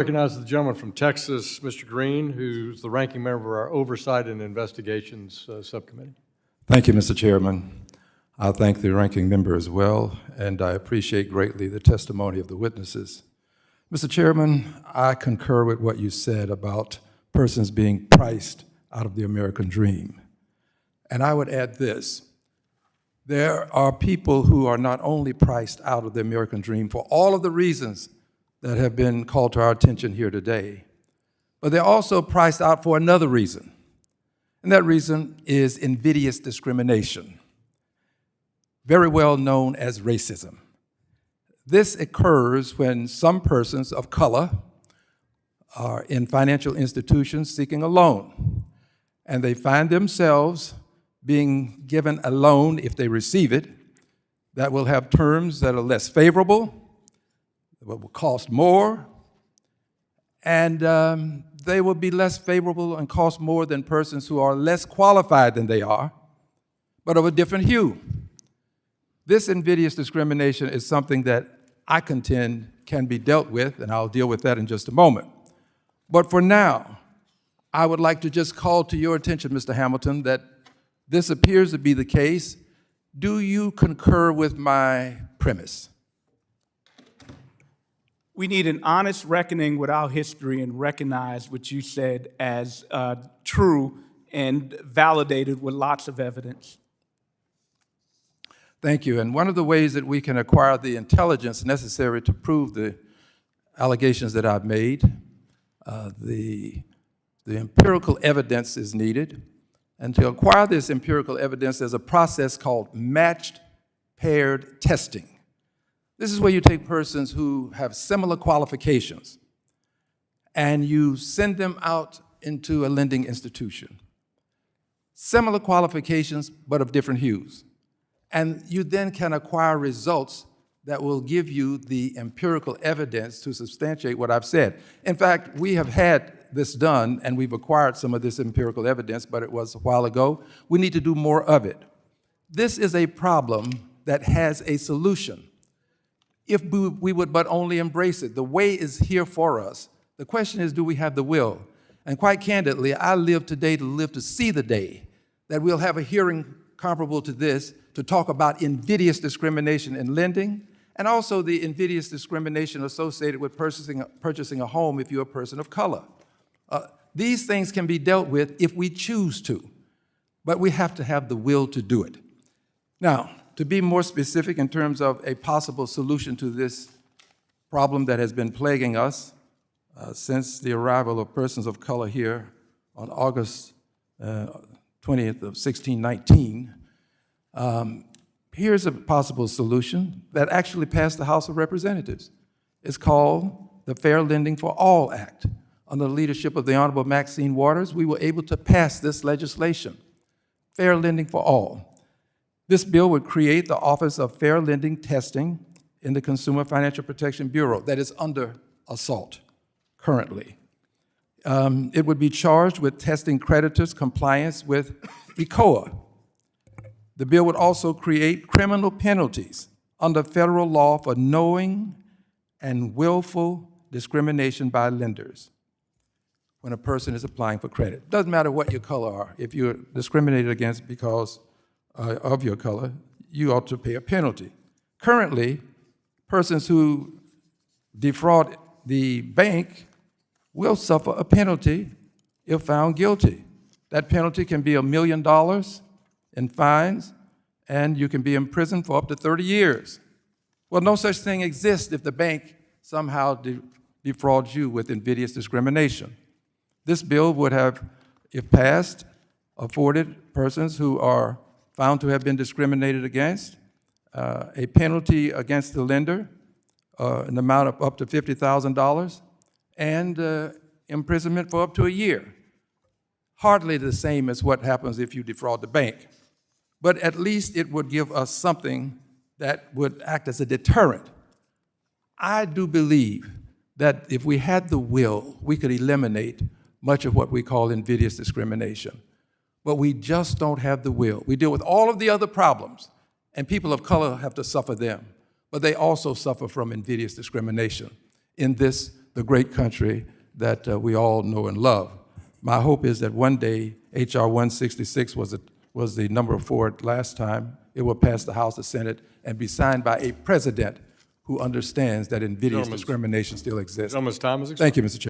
Recognize the gentleman from Texas, Mr. Green, who's the ranking member of our Oversight and Investigations Subcommittee. Thank you, Mr. Chairman. I thank the ranking member as well, and I appreciate greatly the testimony of the witnesses. Mr. Chairman, I concur with what you said about persons being priced out of the American dream. And I would add this. There are people who are not only priced out of the American dream for all of the reasons that have been called to our attention here today, but they're also priced out for another reason. And that reason is invidious discrimination, very well known as racism. This occurs when some persons of color are in financial institutions seeking a loan, and they find themselves being given a loan, if they receive it, that will have terms that are less favorable, that will cost more, and they will be less favorable and cost more than persons who are less qualified than they are, but of a different hue. This invidious discrimination is something that I contend can be dealt with, and I'll deal with that in just a moment. But for now, I would like to just call to your attention, Mr. Hamilton, that this appears to be the case. Do you concur with my premise? We need an honest reckoning with our history and recognize what you said as true and validated with lots of evidence. Thank you. And one of the ways that we can acquire the intelligence necessary to prove the allegations that I've made, the empirical evidence is needed. And to acquire this empirical evidence, there's a process called matched paired testing. This is where you take persons who have similar qualifications and you send them out into a lending institution. Similar qualifications, but of different hues. And you then can acquire results that will give you the empirical evidence to substantiate what I've said. In fact, we have had this done, and we've acquired some of this empirical evidence, but it was a while ago. We need to do more of it. This is a problem that has a solution, if we would but only embrace it. The way is here for us. The question is, do we have the will? And quite candidly, I live today to live to see the day that we'll have a hearing comparable to this to talk about invidious discrimination in lending, and also the invidious discrimination associated with purchasing a home if you're a person of color. These things can be dealt with if we choose to, but we have to have the will to do it. Now, to be more specific in terms of a possible solution to this problem that has been plaguing us since the arrival of persons of color here on August 20th of 1619, here's a possible solution that actually passed the House of Representatives. It's called the Fair Lending for All Act. Under the leadership of the Honorable Maxine Waters, we were able to pass this legislation, Fair Lending for All. This bill would create the Office of Fair Lending Testing in the Consumer Financial Protection Bureau that is under assault currently. It would be charged with testing creditors' compliance with ECOA. The bill would also create criminal penalties under federal law for knowing and willful discrimination by lenders when a person is applying for credit. Doesn't matter what your color are. If you're discriminated against because of your color, you ought to pay a penalty. Currently, persons who defraud the bank will suffer a penalty if found guilty. That penalty can be $1 million in fines, and you can be imprisoned for up to 30 years. Well, no such thing exists if the bank somehow defrauds you with invidious discrimination. This bill would have, if passed, afforded persons who are found to have been discriminated against a penalty against the lender in the amount of up to $50,000 and imprisonment for up to a year. Hardly the same as what happens if you defraud the bank. But at least it would give us something that would act as a deterrent. I do believe that if we had the will, we could eliminate much of what we call invidious discrimination. But we just don't have the will. We deal with all of the other problems, and people of color have to suffer them. But they also suffer from invidious discrimination in this the great country that we all know and love. My hope is that one day, H.R. 166 was the number for it last time. It will pass the House, the Senate, and be signed by a president who understands that invidious discrimination still exists. Gentleman's time is expired. Thank you, Mr. Chairman.